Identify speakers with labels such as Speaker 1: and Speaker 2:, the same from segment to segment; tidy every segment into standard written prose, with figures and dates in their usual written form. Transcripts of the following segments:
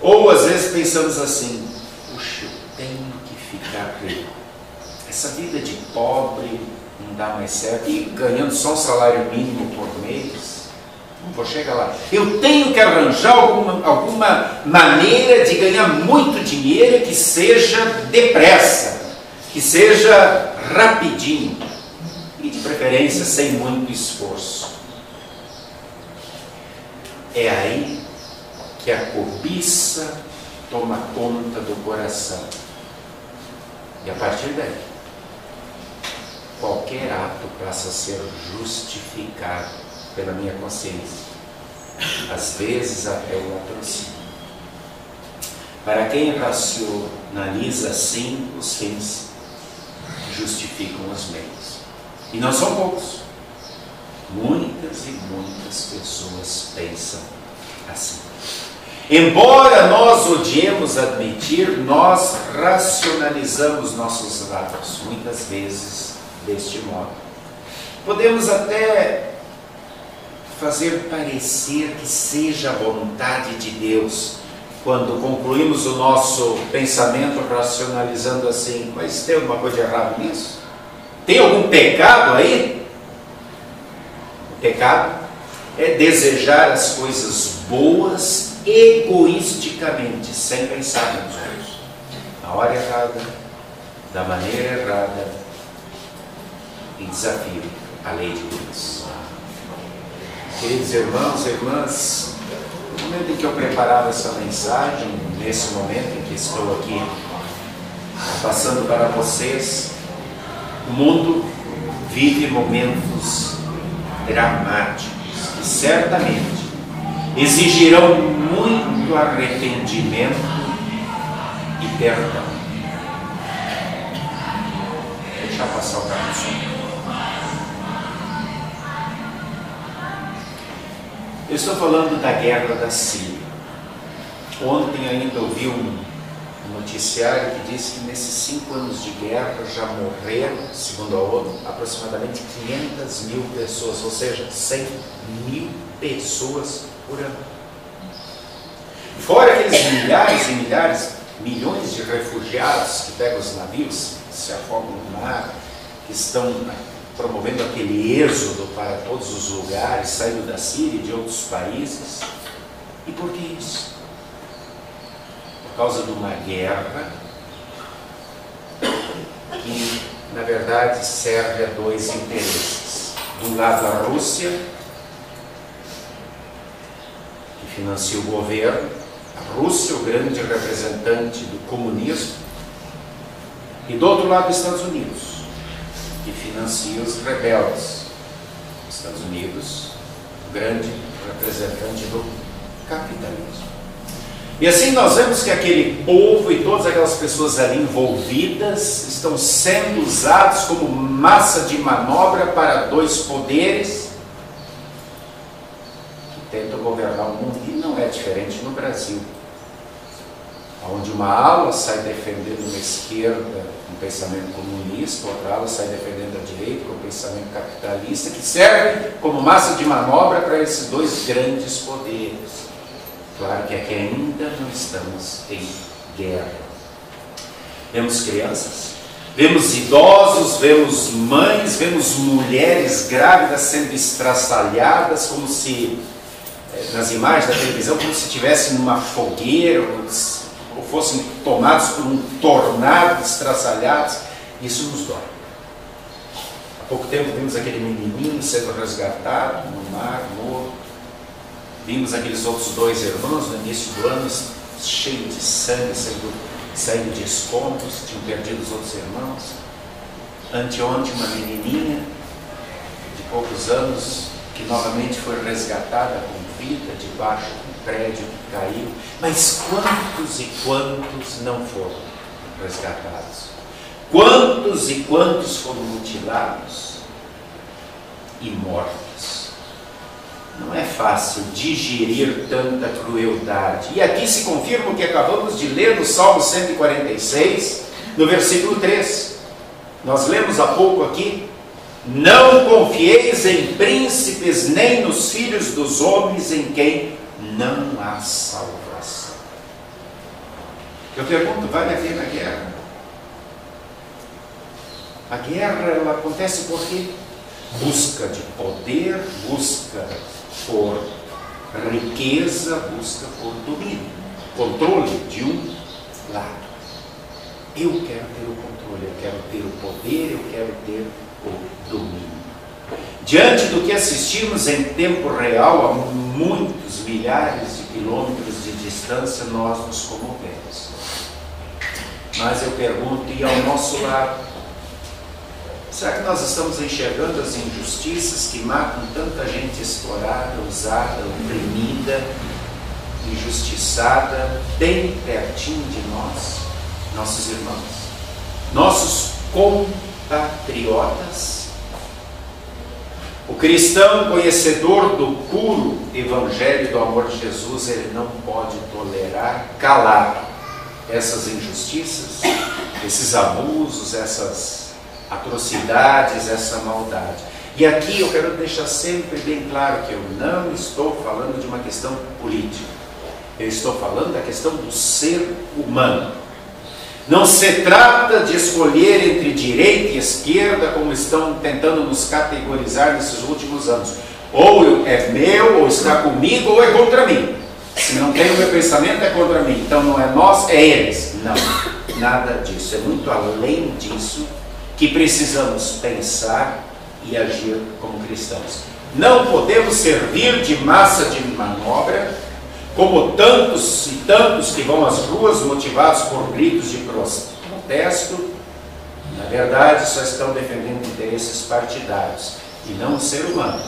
Speaker 1: Ou às vezes pensamos assim: puxa, eu tenho que ficar rico. Essa vida de pobre não dá mais certo. E ganhando só um salário mínimo por mês, não vou chegar lá. Eu tenho que arranjar alguma maneira de ganhar muito dinheiro que seja depressa, que seja rapidinho. E de preferência sem muito esforço. É aí que a cobiça toma conta do coração. E a partir daí, qualquer ato passa a ser justificado pela minha consciência. Às vezes até o latrocínio. Para quem racionaliza assim, os fins justificam os meios. E não são poucos. Muitas e muitas pessoas pensam assim. Embora nós odiemos admitir, nós racionalizamos nossos atos, muitas vezes deste modo. Podemos até fazer parecer que seja a vontade de Deus, quando concluímos o nosso pensamento racionalizando assim: mas tem alguma coisa errada nisso? Tem algum pecado aí? O pecado é desejar as coisas boas egoisticamente, sem pensar nos outros, na hora errada, da maneira errada, em desafio à lei de Deus. Queridos irmãos e irmãs, no momento em que eu preparava essa mensagem, nesse momento em que estou aqui passando para vocês, o mundo vive momentos dramáticos que certamente exigirão muito arrependimento e perdão. Vou deixar passar o carro. Eu estou falando da guerra da Síria. Ontem ainda ouvi um noticiário que disse que nesses 5 anos de guerra já morreram, segundo a ONU, aproximadamente 500 mil pessoas, ou seja, 100 mil pessoas por ano. Fora aqueles milhares e milhares, milhões de refugiados que pegam os navios, que se afogam no mar, que estão promovendo aquele êxodo para todos os lugares, saindo da Síria e de outros países. E por que isso? Por causa de uma guerra que, na verdade, serve a 2 interesses. De um lado, a Rússia, que financia o governo, a Rússia, o grande representante do comunismo, e do outro lado, os Estados Unidos, que financia os rebeldes. Os Estados Unidos, o grande representante do capitalismo. E assim nós vemos que aquele povo e todas aquelas pessoas ali envolvidas estão sendo usados como massa de manobra para 2 poderes que tentam governar o mundo. E não é diferente no Brasil, onde uma ala sai defendendo uma esquerda com pensamento comunista, outra ala sai defendendo a direita com pensamento capitalista, que serve como massa de manobra para esses 2 grandes poderes. Claro que aqui ainda não estamos em guerra. Vemos crianças, vemos idosos, vemos mães, vemos mulheres grávidas sendo estraçalhadas, como se, nas imagens da televisão, como se estivessem numa fogueira, ou fossem tomados por um tornado, estraçalhados. Isso nos dói. Há pouco tempo vimos aquele menininho sendo resgatado no mar, morto. Vimos aqueles outros 2 irmãos no início do ano, cheios de sangue, saindo de escombros, tinham perdido os outros irmãos. Anteontem, uma menininha de poucos anos, que novamente foi resgatada com vida debaixo de um prédio que caiu. Mas quantos e quantos não foram resgatados? Quantos e quantos foram mutilados e mortos? Não é fácil digerir tanta crueldade. E aqui se confirma o que acabamos de ler no Salmo 146, no versículo 3. Nós lemos há pouco aqui: não confieis em príncipes, nem nos filhos dos homens em quem não há salvação. Eu pergunto, vale a pena a guerra? A guerra, ela acontece porque busca de poder, busca por riqueza, busca por domínio, controle de um lado. Eu quero ter o controle, eu quero ter o poder, eu quero ter o domínio. Diante do que assistimos em tempo real, a muitos milhares de quilômetros de distância, nós nos comovemos. Mas eu pergunto, e ao nosso lado? Será que nós estamos enxergando as injustiças que matam tanta gente explorada, usada, oprimida, injustiçada, bem pertinho de nós, nossos irmãos, nossos compatriotas? O cristão conhecedor do puro evangelho do amor de Jesus, ele não pode tolerar calado essas injustiças, esses abusos, essas atrocidades, essa maldade. E aqui eu quero deixar sempre bem claro que eu não estou falando de uma questão política. Eu estou falando da questão do ser humano. Não se trata de escolher entre direita e esquerda, como estão tentando nos categorizar nesses últimos anos. Ou é meu, ou está comigo, ou é contra mim. Se não tem o meu pensamento, é contra mim. Então não é nós, é eles. Não, nada disso. É muito além disso que precisamos pensar e agir como cristãos. Não podemos servir de massa de manobra, como tantos e tantos que vão às ruas motivados por gritos de protesto. Na verdade, só estão defendendo interesses partidários e não o ser humano,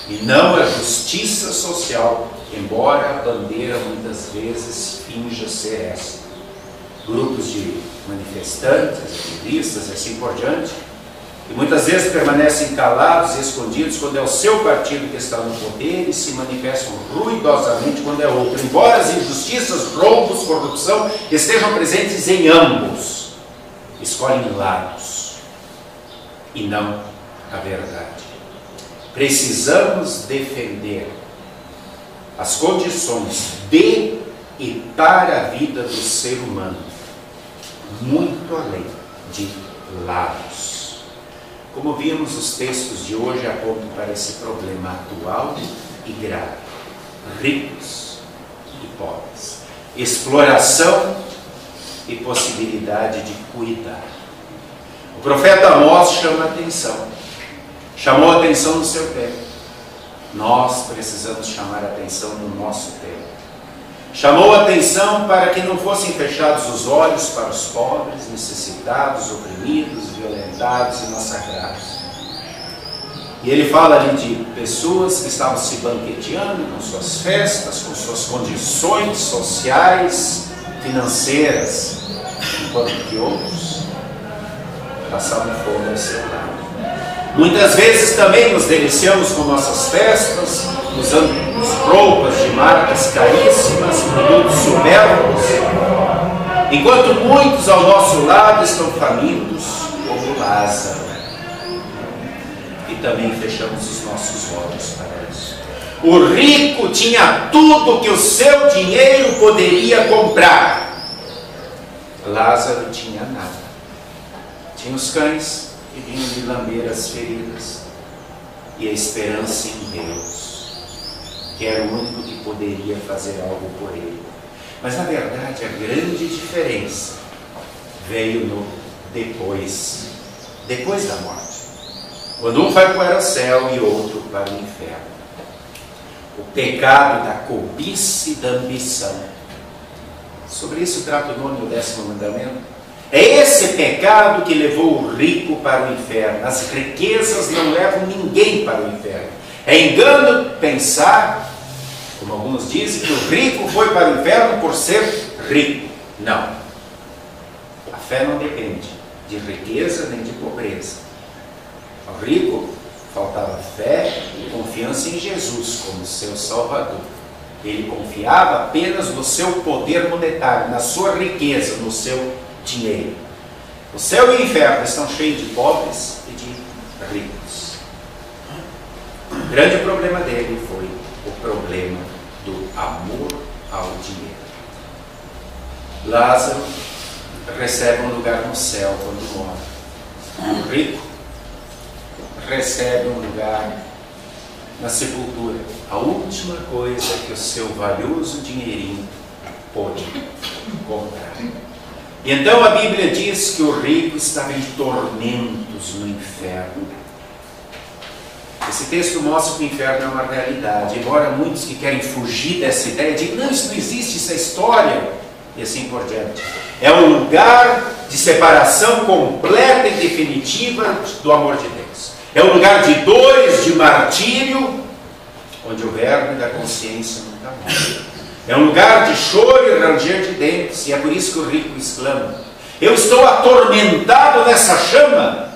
Speaker 1: e não a justiça social, embora a bandeira muitas vezes finja ser essa. Grupos de manifestantes, ativistas e assim por diante, e muitas vezes permanecem calados e escondidos quando é o seu partido que está no poder e se manifestam ruidosamente quando é outro, embora as injustiças, roubos, corrupção estejam presentes em ambos. Escolhem lados e não a verdade. Precisamos defender as condições de e para a vida do ser humano, muito além de lados. Como vimos, os textos de hoje apontam para esse problema atual e grave. Ricos e pobres. Exploração e possibilidade de cuidar. O profeta Amós chama a atenção. Chamou a atenção no seu tempo. Nós precisamos chamar a atenção no nosso tempo. Chamou a atenção para que não fossem fechados os olhos para os pobres, necessitados, oprimidos, violentados e massacrados. E ele fala ali de pessoas que estavam se banqueteando com suas festas, com suas condições sociais, financeiras, enquanto que outros passavam fome ao seu lado. Muitas vezes também nos deliciamos com nossas festas, usando roupas de marcas caríssimas, produtos supérfluos, enquanto muitos ao nosso lado estão famintos como Lázaro. E também fechamos os nossos olhos para isso. O rico tinha tudo que o seu dinheiro poderia comprar. Lázaro tinha nada. Tinha os cães que vinham lhe lamber as feridas e a esperança em Deus, que era o único que poderia fazer algo por ele. Mas na verdade a grande diferença veio no depois da morte, quando um vai para o céu e outro para o inferno. O pecado da cobiça e da ambição. Sobre isso trata o 9º e o 10º mandamento. É esse pecado que levou o rico para o inferno. As riquezas não levam ninguém para o inferno. É engano pensar, como alguns dizem, que o rico foi para o inferno por ser rico. Não. A fé não depende de riqueza nem de pobreza. Ao rico faltava fé e confiança em Jesus como seu Salvador. Ele confiava apenas no seu poder monetário, na sua riqueza, no seu dinheiro. O céu e o inferno estão cheios de pobres e de ricos. O grande problema dele foi o problema do amor ao dinheiro. Lázaro recebe um lugar no céu quando morre. O rico recebe um lugar na sepultura. A última coisa que o seu valioso dinheirinho pôde comprar. E então a Bíblia diz que o rico estava em tormentos no inferno. Esse texto mostra que o inferno é uma realidade, embora muitos que querem fugir dessa ideia digam, não, isso não existe, isso é história, e assim por diante. É um lugar de separação completa e definitiva do amor de Deus. É um lugar de dores, de martírio, onde o verme da consciência nunca morre. É um lugar de choro e ranger de dentes, e é por isso que o rico exclama, eu estou atormentado nessa chama,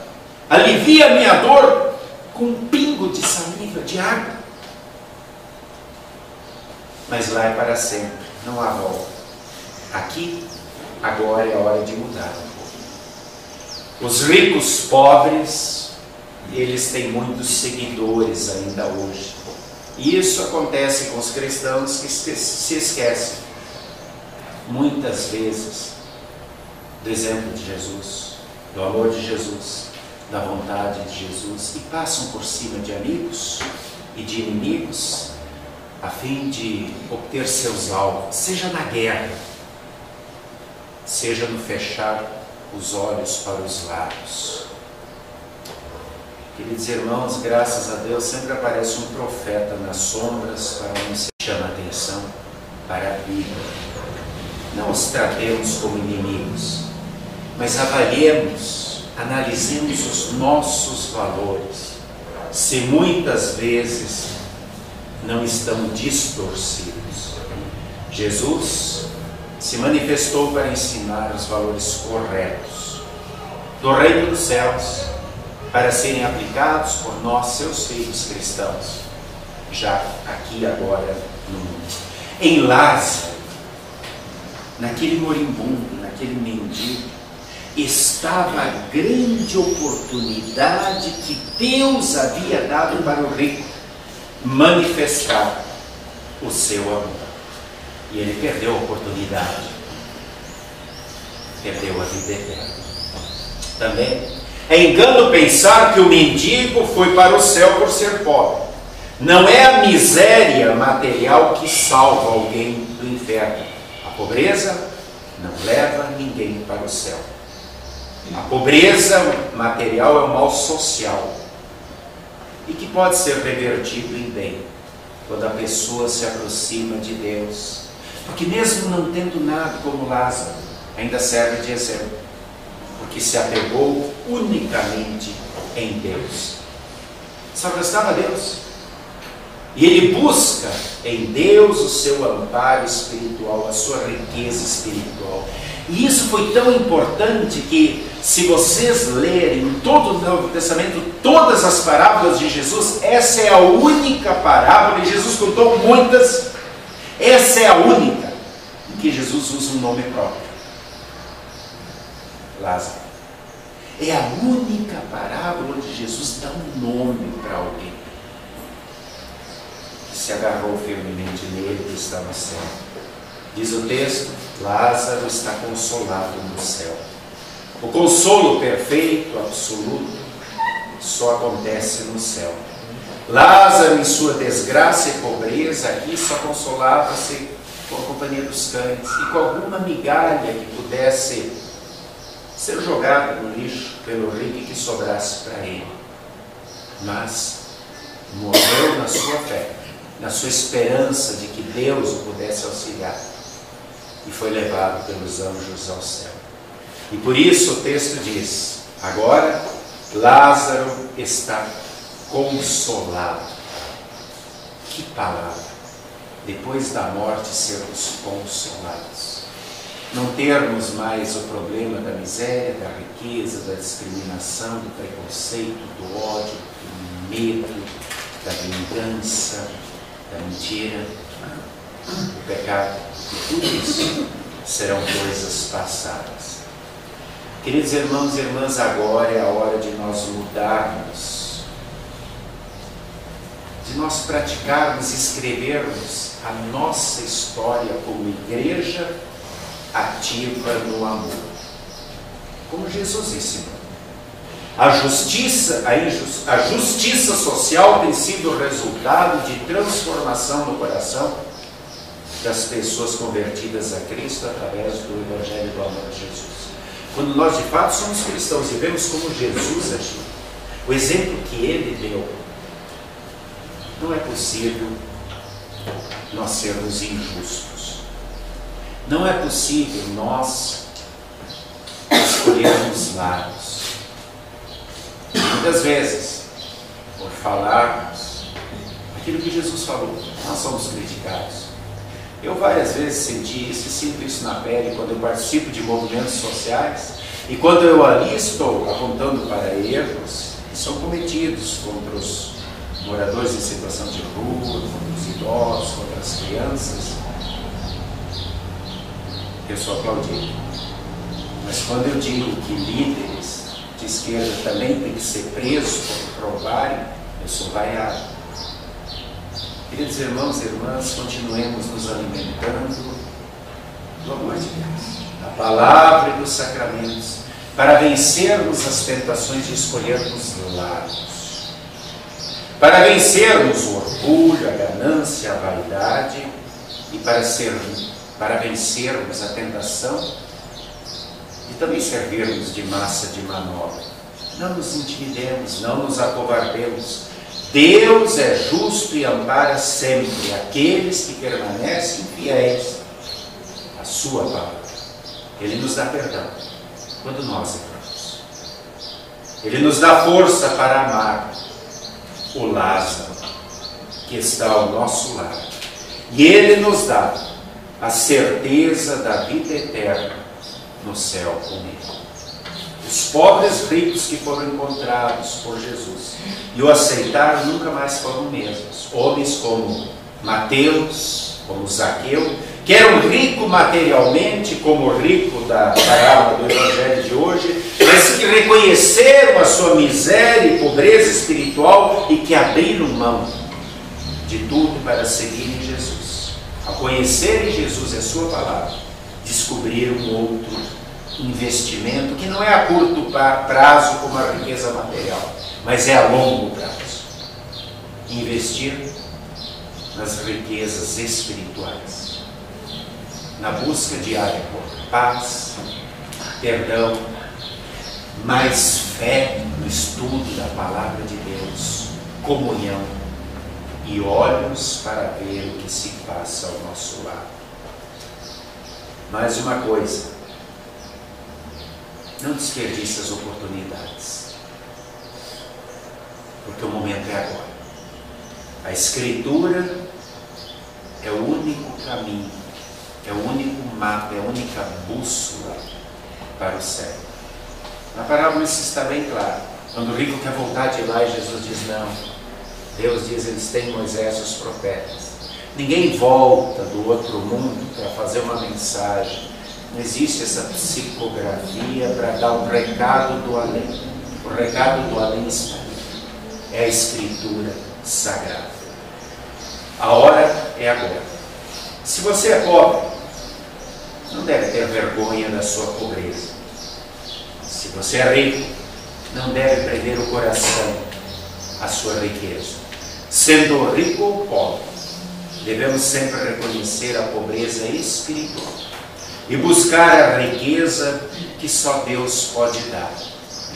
Speaker 1: alivia a minha dor com um pingo de saliva, de água. Mas lá é para sempre, não há volta. Aqui, agora é a hora de mudar. Os ricos pobres, eles têm muitos seguidores ainda hoje. E isso acontece com os cristãos que se esquecem, muitas vezes, do exemplo de Jesus, do amor de Jesus, da vontade de Jesus, e passam por cima de amigos e de inimigos, a fim de obter seus alvos, seja na guerra, seja no fechar os olhos para os lados. Queridos irmãos, graças a Deus, sempre aparece um profeta nas sombras para nos chamar a atenção para a Bíblia. Não os tratemos como inimigos, mas avaliemos, analisemos os nossos valores, se muitas vezes não estão distorcidos. Jesus se manifestou para ensinar os valores corretos do reino dos céus, para serem aplicados por nós, seus filhos cristãos, já aqui agora no mundo. Em Lázaro, naquele moribundo, naquele mendigo, estava a grande oportunidade que Deus havia dado para o rico manifestar o seu amor. E ele perdeu a oportunidade, perdeu a vida eterna. Também é engano pensar que o mendigo foi para o céu por ser pobre. Não é a miséria material que salva alguém do inferno. A pobreza não leva ninguém para o céu. A pobreza material é um mal social e que pode ser revertido em bem quando a pessoa se aproxima de Deus. Porque mesmo não tendo nada como Lázaro, ainda serve de exemplo. Porque se apegou unicamente em Deus. Só restava Deus. E ele busca em Deus o seu amparo espiritual, a sua riqueza espiritual. E isso foi tão importante que, se vocês lerem em todo o Novo Testamento, todas as parábolas de Jesus, essa é a única parábola, e Jesus contou muitas, essa é a única em que Jesus usa um nome próprio. Lázaro. É a única parábola onde Jesus dá um nome para alguém que se agarrou firmemente nele e está no céu. Diz o texto, Lázaro está consolado no céu. O consolo perfeito, absoluto, só acontece no céu. Lázaro, em sua desgraça e pobreza, aqui só consolava-se com a companhia dos cães e com alguma migalha que pudesse ser jogada no lixo pelo rico que sobrasse para ele. Mas morreu na sua fé, na sua esperança de que Deus o pudesse auxiliar, e foi levado pelos anjos ao céu. E por isso o texto diz, agora Lázaro está consolado. Que palavra! Depois da morte sermos consolados. Não termos mais o problema da miséria, da riqueza, da discriminação, do preconceito, do ódio, do medo, da vingança, da mentira, do pecado. E tudo isso serão coisas passadas. Queridos irmãos e irmãs, agora é a hora de nós mudarmos, de nós praticarmos e escrevermos a nossa história como igreja ativa no amor, como Jesus ensinou. A justiça social tem sido o resultado de transformação no coração das pessoas convertidas a Cristo através do Evangelho do amor de Jesus. Quando nós de fato somos cristãos e vemos como Jesus agiu, o exemplo que ele deu, não é possível nós sermos injustos. Não é possível nós escolhermos lados. Muitas vezes, por falarmos aquilo que Jesus falou, nós somos criticados. Eu várias vezes senti isso e sinto isso na pele quando eu participo de movimentos sociais e quando eu ali estou apontando para erros que são cometidos contra os moradores em situação de rua, contra os idosos, contra as crianças, eu sou aplaudido. Mas quando eu digo que líderes de esquerda também têm que ser presos por provarem, eu sou vaiado. Queridos irmãos e irmãs, continuemos nos alimentando do amor de Deus, da palavra e dos sacramentos, para vencermos as tentações de escolhermos lados, para vencermos o orgulho, a ganância, a vaidade e para vencermos a tentação e também servirmos de massa de manobra. Não nos intimidemos, não nos acovardemos. Deus é justo e ampara sempre aqueles que permanecem fiéis à sua palavra. Ele nos dá perdão quando nós erramos. Ele nos dá força para amar o Lázaro que está ao nosso lado. E Ele nos dá a certeza da vida eterna no céu com Ele. Os pobres ricos que foram encontrados por Jesus e o aceitaram nunca mais foram mesmos. Homens como Mateus, como Zaqueu, que eram ricos materialmente, como o rico da parábola do Evangelho de hoje, mas que reconheceram a sua miséria e pobreza espiritual e que abriram mão de tudo para seguirem Jesus. Ao conhecerem Jesus e a sua palavra, descobriram outro investimento que não é a curto prazo como a riqueza material, mas é a longo prazo. Investir nas riquezas espirituais, na busca diária por paz, perdão, mais fé no estudo da palavra de Deus, comunhão e olhos para ver o que se passa ao nosso lado. Mais uma coisa, não desperdice as oportunidades, porque o momento é agora. A Escritura é o único caminho, é o único mapa, é a única bússola para o céu. Na parábola isso está bem claro. Quando o rico quer voltar de lá e Jesus diz não, Deus diz, eles têm Moisés e os profetas. Ninguém volta do outro mundo para fazer uma mensagem. Não existe essa psicografia para dar um recado do além. O recado do além está ali. É a Escritura Sagrada. A hora é agora. Se você é pobre, não deve ter vergonha da sua pobreza. Se você é rico, não deve prender o coração à sua riqueza. Sendo rico ou pobre, devemos sempre reconhecer a pobreza espiritual e buscar a riqueza que só Deus pode dar,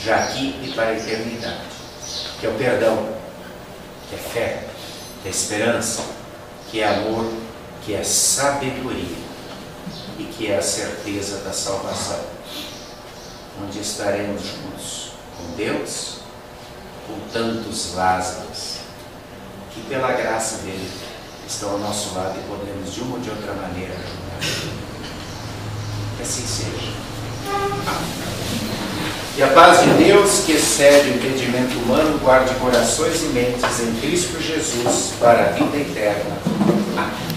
Speaker 1: já aqui e para a eternidade, que é o perdão, que é fé, que é esperança, que é amor, que é sabedoria e que é a certeza da salvação, onde estaremos juntos com Deus, com tantos Lázaros, que pela graça dele estão ao nosso lado e podemos de uma ou de outra maneira ajudar. Que assim seja. E a paz de Deus, que excede o entendimento humano, guarde corações e mentes em Cristo Jesus para a vida eterna. Amém.